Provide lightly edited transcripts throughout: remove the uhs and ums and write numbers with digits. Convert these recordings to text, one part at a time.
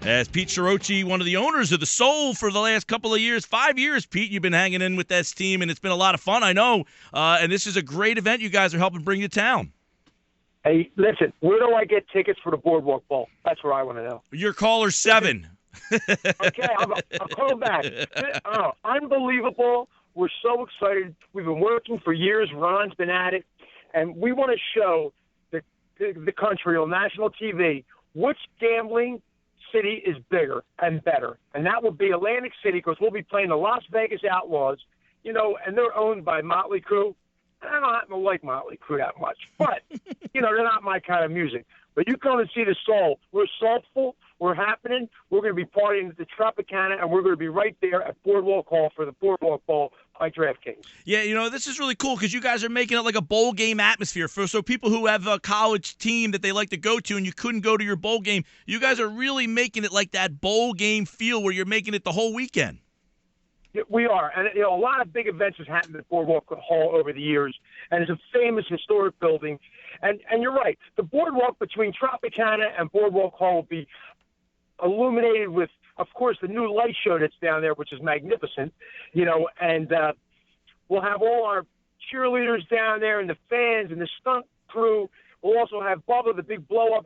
As Pete Ciarrocchi, one of the owners of the Soul for the last couple of years, 5 years, Pete, you've been hanging in with this team, and it's been a lot of fun, I know. And this is a great event you guys are helping bring to town. Hey, listen, where do I get tickets for the Boardwalk Bowl? That's what I want to know. You're caller 7. Okay, I'll call back. Oh, unbelievable. We're so excited. We've been working for years. Ron's been at it. And we want to show the country on national TV which gambling city is bigger and better. And that will be Atlantic City, because we'll be playing the Las Vegas Outlaws, and they're owned by Motley Crue. I don't like Motley Crue that much, but, they're not my kind of music. But you come and see the Soul. We're soulful. We're happening. We're going to be partying at the Tropicana, and we're going to be right there at Boardwalk Hall for the Boardwalk Bowl by DraftKings. Yeah, this is really cool because you guys are making it like a bowl game atmosphere. So people who have a college team that they like to go to and you couldn't go to your bowl game, you guys are really making it like that bowl game feel where you're making it the whole weekend. We are. And, a lot of big events have happened at Boardwalk Hall over the years, and it's a famous historic building. And you're right. The boardwalk between Tropicana and Boardwalk Hall will be illuminated with, of course, the new light show that's down there, which is magnificent, and we'll have all our cheerleaders down there and the fans and the stunt crew. We'll also have Bubba, the big blow-up,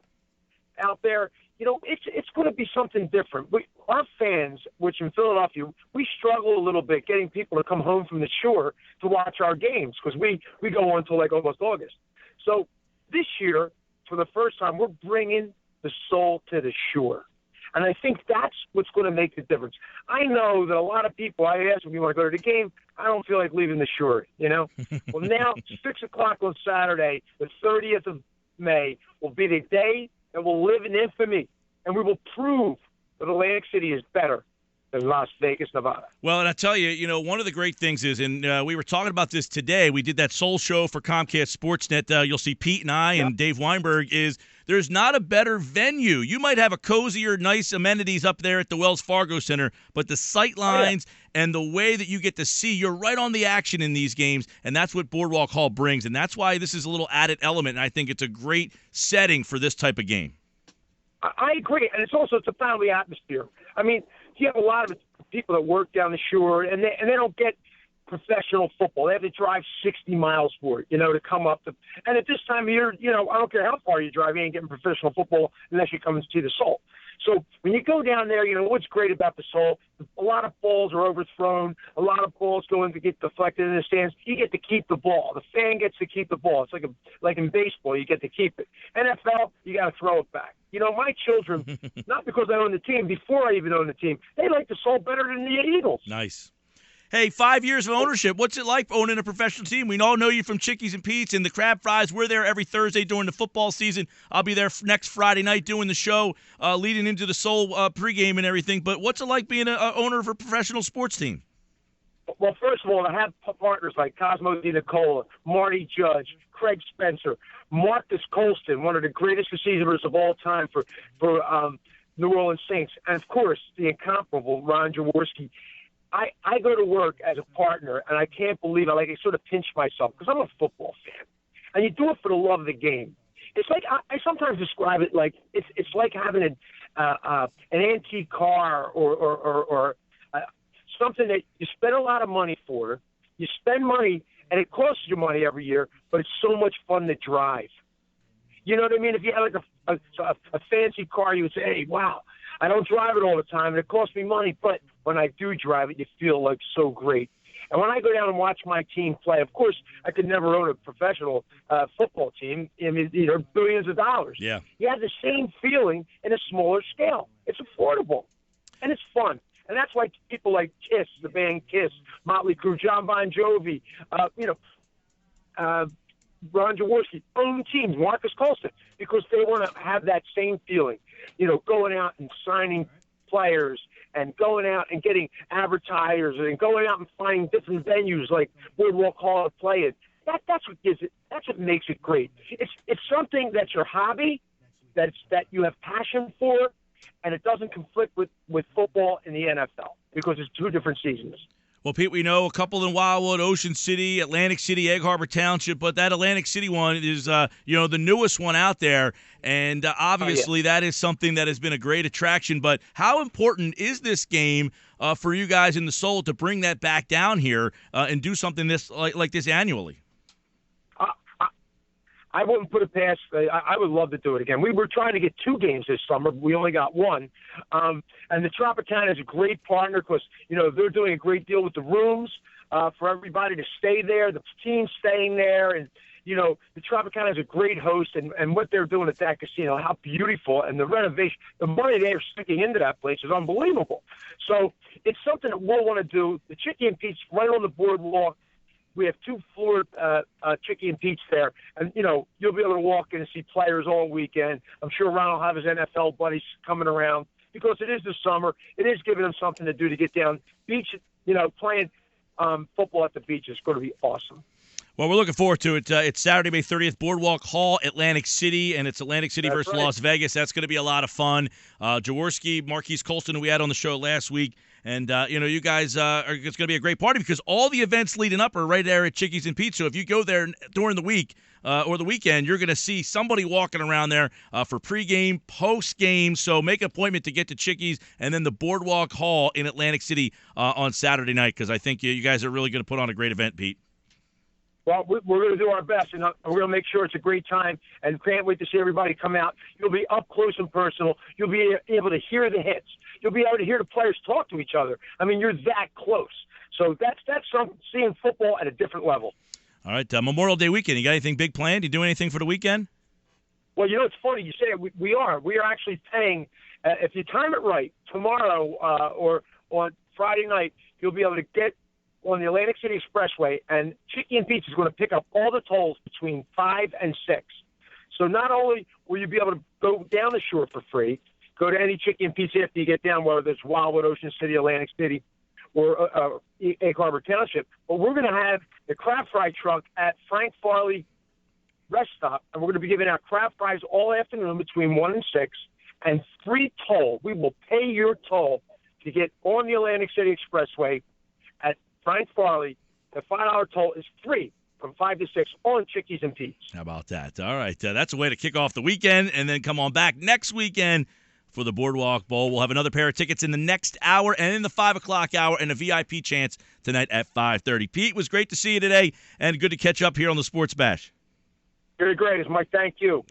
out there. It's going to be something different. Our fans, which in Philadelphia, we struggle a little bit getting people to come home from the shore to watch our games because we go on until like almost August. So this year, for the first time, we're bringing the Soul to the shore. And I think that's what's going to make the difference. I know that a lot of people, I ask them, you want to go to the game? I don't feel like leaving the shore, Well, now, 6 o'clock on Saturday, the 30th of May, will be the day that will live in infamy, and we will prove that Atlantic City is better than Las Vegas, Nevada. Well, and I tell you, one of the great things is, and we were talking about this today, we did that Soul show for Comcast Sportsnet. You'll see Pete and I and Dave Weinberg is there's not a better venue. You might have a cozier, nice amenities up there at the Wells Fargo Center, but the sight lines and the way that you get to see, you're right on the action in these games, and that's what Boardwalk Hall brings, and that's why this is a little added element, and I think it's a great setting for this type of game. I agree, and it's a family atmosphere. I mean, you have a lot of people that work down the shore, and they don't get professional football. They have to drive 60 miles for it, to come up to. And at this time of year, I don't care how far you drive, you ain't getting professional football unless you come and see the Soul. So when you go down there, what's great about the Soul, a lot of balls are overthrown, a lot of balls going to get deflected in the stands. You get to keep the ball. The fan gets to keep the ball. It's like in baseball, you get to keep it. NFL, you got to throw it back. My children, not because I own the team, before I even owned the team, they like the Soul better than the Eagles. Nice. Hey, 5 years of ownership. What's it like owning a professional team? We all know you from Chickies and Pete's and the Crab Fries. We're there every Thursday during the football season. I'll be there next Friday night doing the show, leading into the Soul pregame and everything. But what's it like being an owner of a professional sports team? Well, first of all, to have partners like Cosmo Di Nicola, Marty Judge, Craig Spencer, Marcus Colston, one of the greatest receivers of all time for New Orleans Saints, and, of course, the incomparable Ron Jaworski. I go to work as a partner, and I can't believe it. I sort of pinch myself because I'm a football fan, and you do it for the love of the game. It's like I sometimes describe it like it's like having an antique car or something that you spend a lot of money for. You spend money, and it costs you money every year, but it's so much fun to drive. You know what I mean? If you had like a fancy car, you would say, hey, wow, I don't drive it all the time, and it costs me money, but when I do drive it, you feel like so great. And when I go down and watch my team play, of course, I could never own a professional football team. I mean, billions of dollars. Yeah. You have the same feeling in a smaller scale. It's affordable, and it's fun. And that's why people like Kiss, the band Kiss, Motley Crue, John Bon Jovi, Ron Jaworski, own teams, Marcus Colston, because they want to have that same feeling, going out and signing players and going out and getting advertisers and going out and finding different venues like Boardwalk Hall to play it. That's what gives it. That's what makes it great. It's something that's your hobby, that you have passion for, and it doesn't conflict with football in the NFL because it's two different seasons. Well, Pete, we know a couple in Wildwood, Ocean City, Atlantic City, Egg Harbor Township, but that Atlantic City one is, the newest one out there, and obviously that is something that has been a great attraction. But how important is this game for you guys in the Soul to bring that back down here and do something like this annually? I wouldn't put it past. I would love to do it again. We were trying to get 2 games this summer. We only got 1. And the Tropicana is a great partner because, they're doing a great deal with the rooms for everybody to stay there, the team's staying there. And, the Tropicana is a great host. And what they're doing at that casino, how beautiful. And the renovation, the money they are sticking into that place is unbelievable. So it's something that we'll want to do. The Chicky and Pete's right on the boardwalk. We have 2 floored Chicky and Pete's there. And, you'll be able to walk in and see players all weekend. I'm sure Ron will have his NFL buddies coming around because it is the summer. It is giving them something to do to get down. Beach, playing football at the beach is going to be awesome. Well, we're looking forward to it. It's Saturday, May 30th, Boardwalk Hall, Atlantic City, and it's Atlantic City versus Las Vegas. That's going to be a lot of fun. Ciarrocchi, Marquise Colston, who we had on the show last week, and, you guys, it's going to be a great party because all the events leading up are right there at Chickies and Pete's. So if you go there during the week or the weekend, you're going to see somebody walking around there for pregame, postgame. So make an appointment to get to Chickies and then the Boardwalk Hall in Atlantic City on Saturday night because I think you guys are really going to put on a great event, Pete. Well, we're going to do our best, and we're going to make sure it's a great time, and can't wait to see everybody come out. You'll be up close and personal. You'll be able to hear the hits. You'll be able to hear the players talk to each other. I mean, you're that close. So that's seeing football at a different level. All right, Memorial Day weekend. You got anything big planned? You do anything for the weekend? Well, it's funny you say it. We are. We are actually paying. If you time it right, tomorrow or on Friday night, you'll be able to get on the Atlantic City Expressway, and Chicky and Pete's is going to pick up all the tolls between 5 and 6. So not only will you be able to go down the shore for free, go to any Chicky and Pete's after you get down, whether it's Wildwood, Ocean City, Atlantic City, or Egg Harbor Township, but we're going to have the crab fry truck at Frank Farley Rest Stop, and we're going to be giving out crab fries all afternoon between 1 and 6, and free toll. We will pay your toll to get on the Atlantic City Expressway at Frank Farley. The $5 toll is free from 5 to 6 on Chickies and Pete's. How about that? All right. That's a way to kick off the weekend and then come on back next weekend for the Boardwalk Bowl. We'll have another pair of tickets in the next hour and in the 5 o'clock hour and a VIP chance tonight at 5:30. Pete, it was great to see you today and good to catch up here on the Sports Bash. You're the greatest, Mike. Thank you.